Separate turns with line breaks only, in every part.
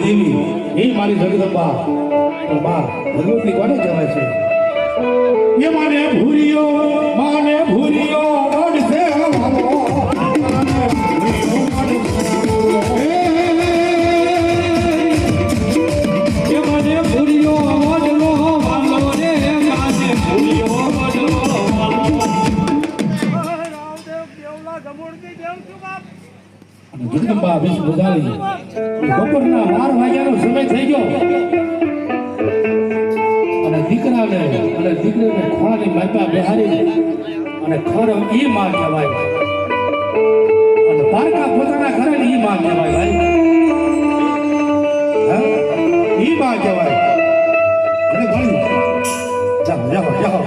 દેવી એ મારી જગદંબા તો બા ભગવતી કોને કહેવાય છે એ માને ભૂરિયો વડસે મારો જગદંબા વિશ બજાવી બપોરના 12 વાગ્યાનો સમય થઈ ગયો અને દીકરાને અને દીકરીને ખોળાની માતા બેહારી અને ખર ઈ માં કહેવાય અને પારકા પોતાના ઘરે ઈ માં કહેવાય ભાઈ ઈ માં કહેવાય અને ભણી જાઓ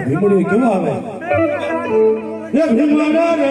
ભીમડી કેવો આવે એ ભીમડા રે